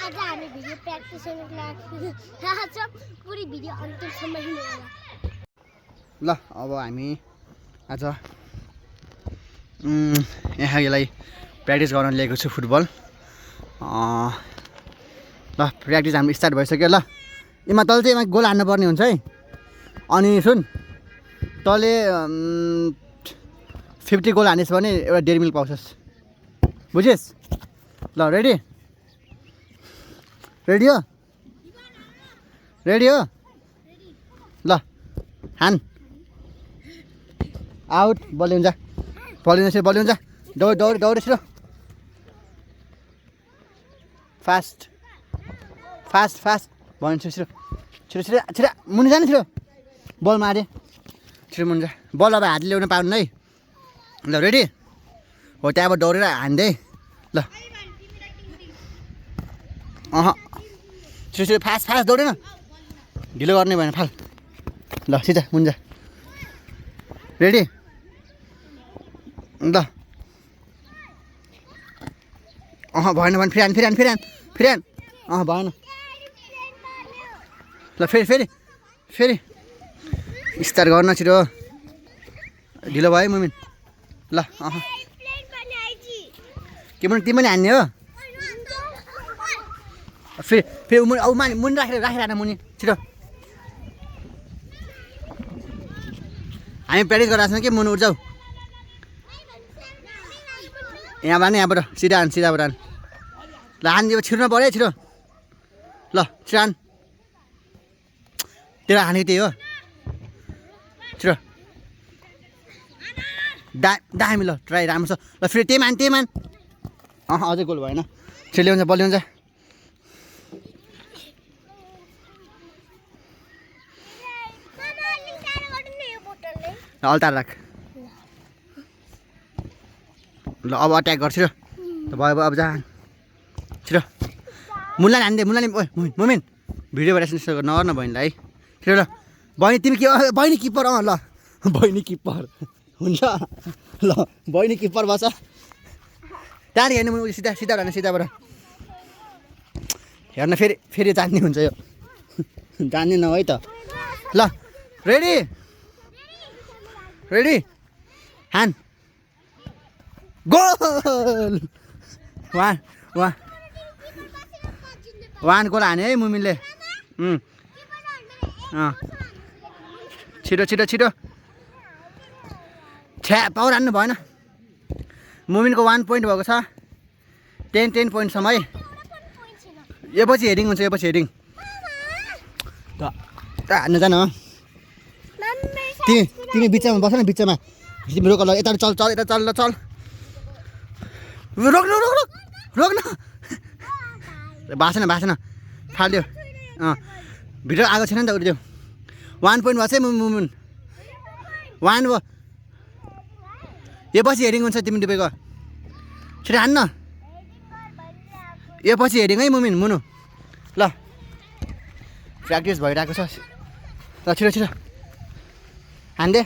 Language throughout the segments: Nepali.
आज हामी भिडियो प्र्याक्टिस गर्नको लागि आज पुरै भिडियो अन्तिमसम्म हेर्नु होला ल अब हामी आज यहाँ यसलाई प्र्याक्टिस गर्न लिएको छु फुटबल ल प्र्याक्टिस हाम्रो स्टार्ट भइसक्यो ल यमा तल चाहिँ यमा गोल हान्नुपर्ने हुन्छ है अनि सुन तले 50 गोल हानेस् भने एउटा 1.5 मिल पाउँछस् बुझेस् ल रेडी रेडी हो रेडी हो ल हान आउट बल हुन्छ दौड दौड दौड छिटो फास्ट फास्ट फास्ट भन्छु छिटो छिटो छिटो छिटो मुनि जानु छिटो बल मारे छिटो मुनि जा बल अब हातले ल्याउन पाउनु है ल रेडी हो त्यहाँबाट दौडेर हान्दै ल छिटो छिटो फास्ट फास्ट दौडेन ढिलो गर्ने भएन फाल ल सिधा मुन्जा रेडी ल भएन भने फेरि हान भएन ल फेरि स्टार्ट गर्न छिटो ढिलो भयो मुमिन ल के पनि तिमी पनि हान्ने हो फेरि मुनि राखेर मुनि छिटो हामी प्र्याक्टिस गरिरहेको छौँ कि मुनि उठ जाऊ यहाँबाट सिधाबाट हान ल हान छिर्नु पऱ्यो छिटो ल छिटो हान तेरो हानेको त्यही हो छिटो दामी ल ट्राई राम्रो छ ल फेरि त्यही मान अझै गोल भएन छिटो ल्याउँछ बल ल्याउँछ अल्तार राख ल अब अट्याक गर्छ छिटो भयो अब जा छिटो मुन्लाई हान्दै मुन्लाई मुमिन भिडियो भइरहेको नगर्न बहिनीलाई है छिटो ल बहिनी तिमी के बहिनी किप्पर ल बहिनी किप्पर हुन्छ ल बहिनी किप्पर बस त्यहाँदेखि हेर्नु सिधाबाट हेर्न फेरि जान्ने हुन्छ यो जान्ने न है त ल रेडी हान गोल वान गोल हाने है मुमिनले छिटो छ्या पावर हान्नु भएन मुमिनको 1 पोइन्ट भएको छ 10 पोइन्टसम्म है यो पछि हेडिङ हुन्छ त हान्नु जान तिमी बिचमा बस न बिचमा तिमी रोक ल यता चल रोक न भाषण फाल्यो भिडियो आएको छैन नि त उठ्यो 1 पोइन्ट भएको छ है मुमुन 1 भयो यो पछि हेडिङ हुन्छ तिमी डुबेको छिटो हान्न यो पछि हेडिङ है मुनु ल प्र्याक्टिस भइरहेको छ ल छिटो हान्दे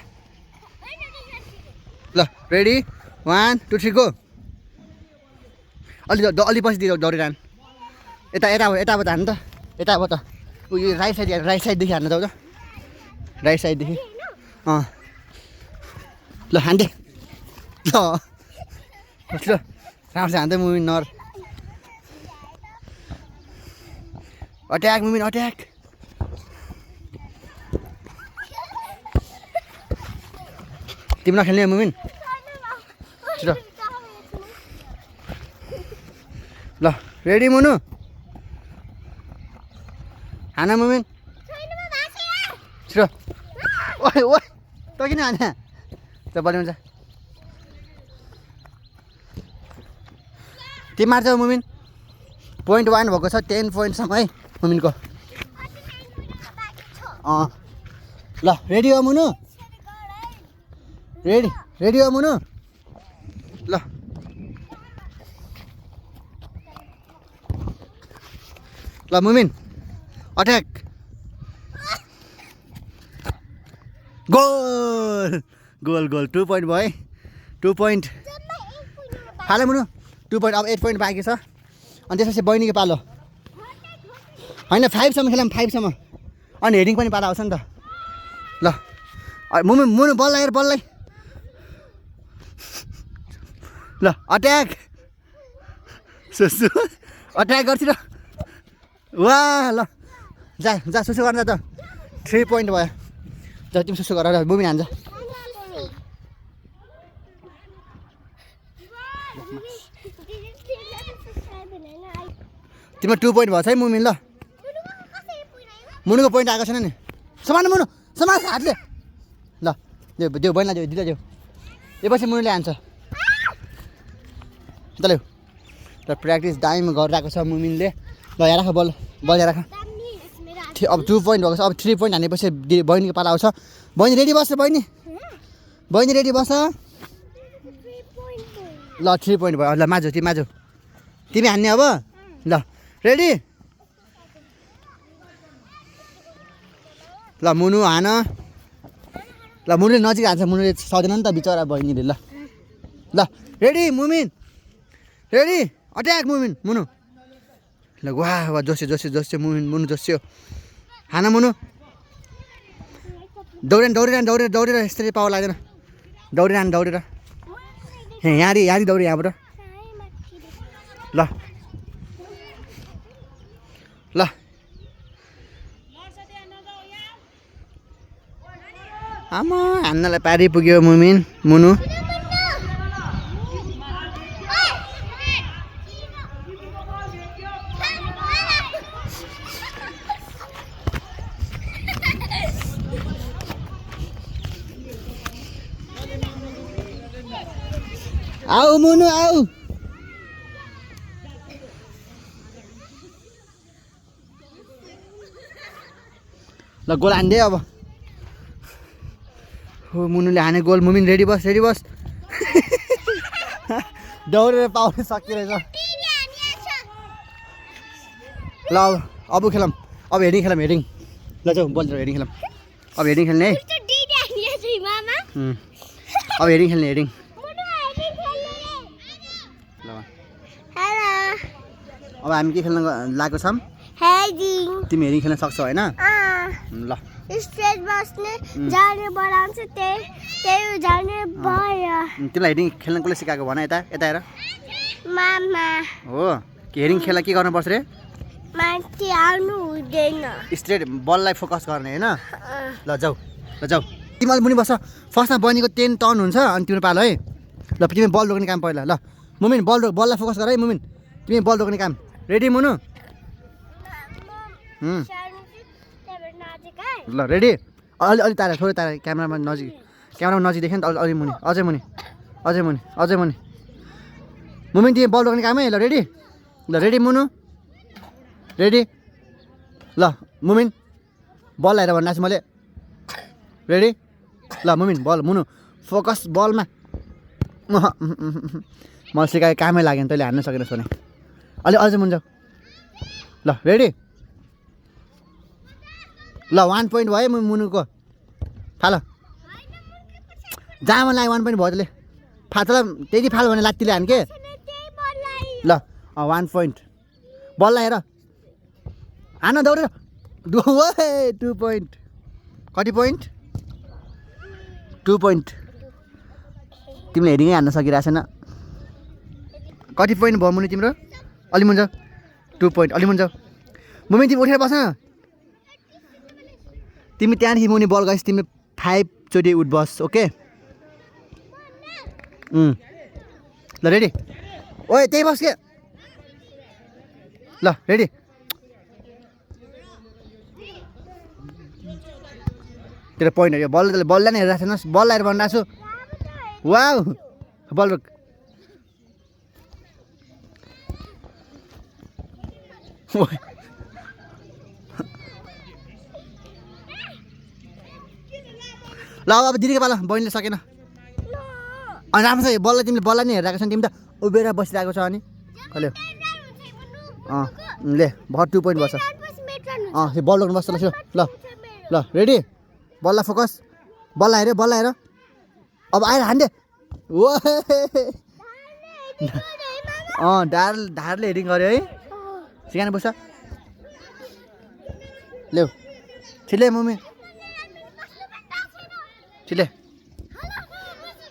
ल रेडी 1 2 3 गो अलि पछि दौडेर हान यताबाट हान्नु त यताबाट उयो राइट साइडदेखि हान्न जाऊ त राइट साइडदेखि ल हान्दे ल छिटो राम्रो हान्दै मुमिन नर अट्याक मुमिन अट्याक तिमी नखेल्ने मुमिन छिटो ल रेडी मुनु हाना मुमिन छिटो ओइ त किन हाने त बलिन्छ तिमी मार्छौ मुमिन पोइन्ट 1 भएको छ 10 पोइन्टसम्म है मुमिनको ल रेडी हो मुनु रेडी हो मुनु ल मुमिन अट्याक गोल 2 पोइन्ट भयो है 2 पोइन्ट हाल मुनु 2 पोइन्ट अब 8 पोइन्ट बाँकी छ अनि त्यसपछि बहिनीको पालो होइन 5 सम्म खेलाम 5 सम्म अनि हेडिङ पनि पारा आउँछ नि त ल मुनु मुनु बल लगाएर बललाई ल अट्याक सुसु अट्याक गर्छ र वाह ल जा जा सुसु गर्न त 3 पोइन्ट भयो जा तिमी सुसु गर मुमिन हान्छ तिम्रो 2 पोइन्ट भएको छ है मुमिन ल मुनुको पोइन्ट आएको छैन नि समान मुनु समान हातले ल देऊ देऊ बहिनीलाई देऊ दिदा देऊ एपछि मुनुले हान्छ त ल्याउ र प्र्याक्टिस दाइम गरिरहेको छ मुमिनले ल यहाँ राख बल बल यहाँ राख अब 2 पोइन्ट भएको छ अब 3 पोइन्ट हानेपछि बहिनीको पाला आउँछ बहिनी रेडी बस्छ बहिनी बहिनी रेडी बस्छ ल 3 पोइन्ट भयो ल माजु तिमी हान्ने अब ल रेडी ल मुनु हान ल मुनुले नजिक हान्छ मुनुले सक्दैन नि त बिचरा बहिनीले ल ल रेडी मुमिन रेडी अट्याक मुमिन मुनु ल वाह वाह जोस्यो मुनु जोस्यो हान मुनु दौडेर यसरी पावर लाग्दैन दौडेर यहाँरी दौडे यहाँबाट ल ल आमा हान्नलाई पारी पुग्यो मुमिन मुनु आऊ मुनु आऊ ल गोल हान्दे अब हो मुनुले हाने गोल मुमिन रेडी बस दौडेर पाउन सकिरहेछ ल अब खेलौँ अब हेडिङ ल जाऊ बल हेडिङ खेलौँ अब हेडिङ खेल्ने है अब हेडिङ खेल्ने ल अब हामी के खेल्न लागेको छौँ तिमी हेडिङ खेल्न सक्छौ होइन ल स्टेज बस्ने जाने बनाउँछ त्यही जाने भयो तिमीलाई हेडिङ खेल्न कसले सिकाएको भन यता हेर मामा हो के हेडिङ खेल्दा के गर्नुपर्छ रे माथि आउनु हुँदैन स्ट्रेट बललाई फोकस गर्ने होइन ल जाऊ तिमीले मुनि बस्छ फर्स्टमा बहिनीको 10 टर्न हुन्छ अनि तिम्रो पालो है ल तिमी बल रोक्ने काम पहिला ल मुमिन बललाई फोकस गर है मुमिन तिमी बल रोक्ने काम रेडी मुनु ल रेडी अलि तारा थोरै तारा क्यामेरामा नजिक देख्यो नि त अलि मुनि अझै मुनि मुमिन तिमी बल रोक्ने काम है ल रेडी मुनु रेडी ल मुमिन बल हेर भन्नु मैले रेडी ल मुमिन बल मुनु फोकस बलमा मलाई सिकाएको कामै लाग्यो तैँले हान्न सकेन भने अझै मुन जाऊ ल रेडी ल 1 पोइन्ट भयो मुनुको फाल जहाँ मन लाग्यो 1 पोइन्ट भयो त्यसले फाल त्यति फाल भने लात्तीले हान के ल 1 पोइन्ट बल हेर हान दौडेर 2 पोइन्ट कति पोइन्ट 2 पोइन्ट तिमीले हेडिङै हान्न सकिरहेको छैन कति पोइन्ट भयो मुनि तिम्रो अलि मुन जाऊ 2 पोइन्ट अलि मुन जाऊ मुमिन तिमी उठेर बस तिमी त्यहाँदेखि मुनि बल गएपछि तिमी 5 चोटि उठ बस ओके ल रेडी ओए त्यही बस के ल रेडी तेरो पोइन्ट हो बललाई नै हेरिरहेको छैनस् बल लगाएर भनिरहेको छु वाउ बल रोक ल अब दिदीको पाला बहिनीले सकेन अनि राम्रो छ बललाई तिमीले बललाई नै हेरिरहेको छ तिमी त उभिएर बसिरहेको छ अनि कहिले ले भर 2 पोइन्ट बस्छ बल रोक्नु बस्छ ल रेडी बललाई फोकस बललाई हेर अब आएर हान्दे ओ ढाडले हेडिङ गऱ्यो है सिकाने बस्छ ल्याउ छिटो मुमिन छिटो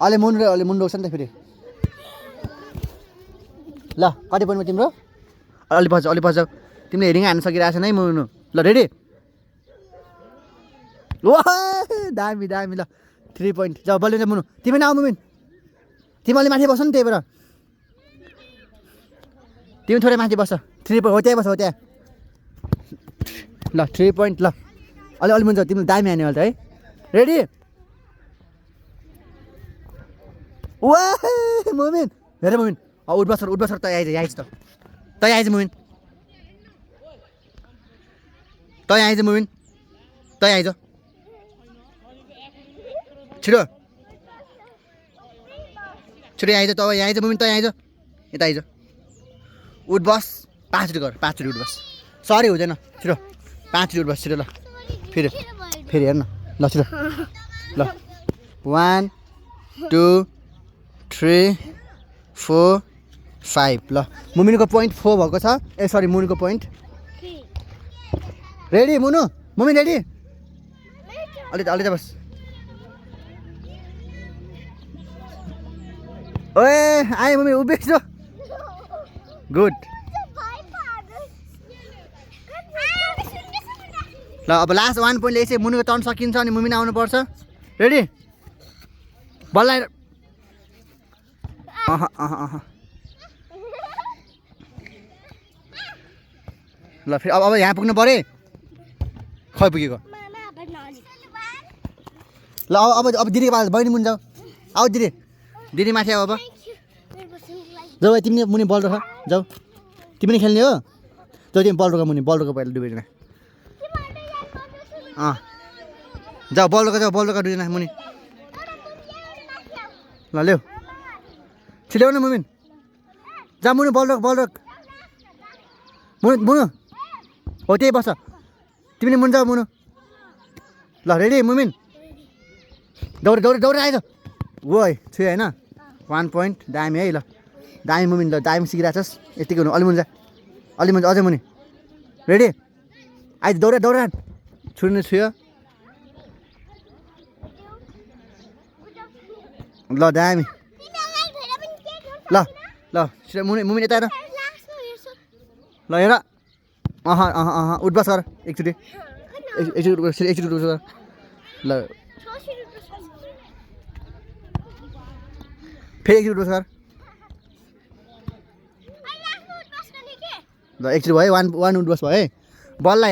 अलि मुन्डो छ नि त फेरि ल कति पोइन्टमा तिम्रो अलि पछि जाऊ तिमीले हेरिङ हान्न सकिरहेको छैन है मुनु ल रेडी वाह दामी ल 3 पोइन्ट जाऊ बल्ल मुनु तिमी न आऊ मुमिन तिमी अलि माथि बस्छ नि त्यही भएर तिमी थोरै माथि बस्छ 3 पोइन्ट हो त्यहाँ बस्छ हो त्यहाँ ल 3 पोइन्ट ल अलि मुनि जाऊ तिमीले दामी हान्यो अहिले त है रेडी वाह मुमिन हेर मुमिन उठ बस तै आइज मुमिन तै आइज मुमिन तै आइज छिटो आइज त यहाँ आइज मुमिन तै आइज यता आइज उठ बस 5 चोटि गर 5 चोटि उठ बस सरी हुँदैन छिटो 5 चोटि उठ बस छिटो ल फेरि हेर न ल छिटो ल 1 2 3 4 5 ल मुमिनको पोइन्ट 4 भएको छ ए सरी मुनुको पोइन्ट रेडी मुमिन रेडी अलि त बस ओए आए मुमिन उभिएको छु गुड ल अब लास्ट 1 पोइन्टले यसै मुनुको टर्न सकिन्छ अनि मुमिन आउनुपर्छ रेडी बल आएर ल फेरि अब यहाँ पुग्नु पऱ्यो खै पुगेको ल अब दिदीको पास बहिनी मुनि जाऊ आऊ दिदी माथि आऊ अब जाऊ तिमीले मुनि बल रोक जाऊ तिमी खेल्ने हो जाऊ तिमी बल रोक मुनि बल रोक पहिला दुवैजना जाऊ बल रोक दुईजना मुनि ल ल्याउ छिटो न मुमिन जा मुनि बल रोक मुनु हो त्यही बस्छ तिमीले मुनि जाऊ मुनु ल रेडी मुमिन दौड आइज गयो छु होइन 1 पोइन्ट दामी है ल दामी मुमिन ल दामी सिकिरहेको छस् यतिकै हुनु अलि मुनि अझै मुनि रेडी आइज दौड छुट्ने छुयो ल दामी ल छिटो मुमिन यता हेर ल हेर उठ बस गर एकचोटि उठ गर ल फेरि एकचोटि उठ गर ल एकचोटि भयो 1 उठ बस भयो है बललाई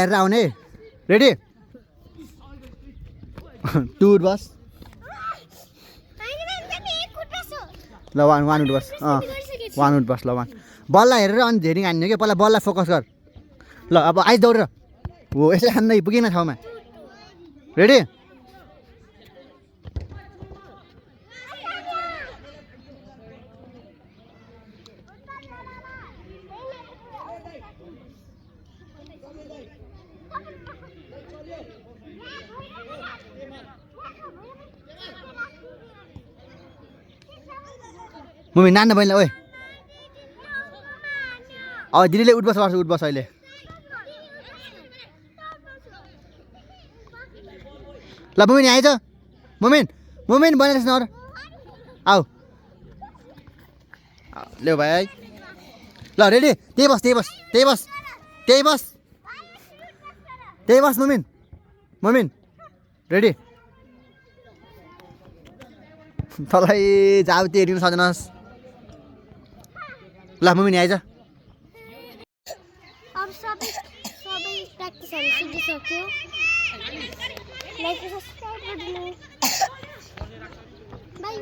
हेरेर आउने रेडी 2 उठ बस ल 1 उठ बस 1 उठ बस ल 1 बललाई हेरेर अनि धेरै हान्ने क्या पहिला बललाई फोकस गर ल अब आइज दौडेर हो यसै हान्दै पुगेन ठाउँमा रेडी मुमिन नान्ने बहिनीलाई ओए अब दिदीले उठ बस अहिले ल मुमिन आइज मुमिन बहिनीलाई नर आऊ ल्याउ भाइ ल रेडी त्यही बस मुमिन रेडी तँलाई जाऊ त्यो हेरिनु सक्दैनस् ल मुमिन आइज अब सबै प्र्याक्टिसहरू सिकिसक्यो लाइक सब्सक्राइब गरिदिनु बाई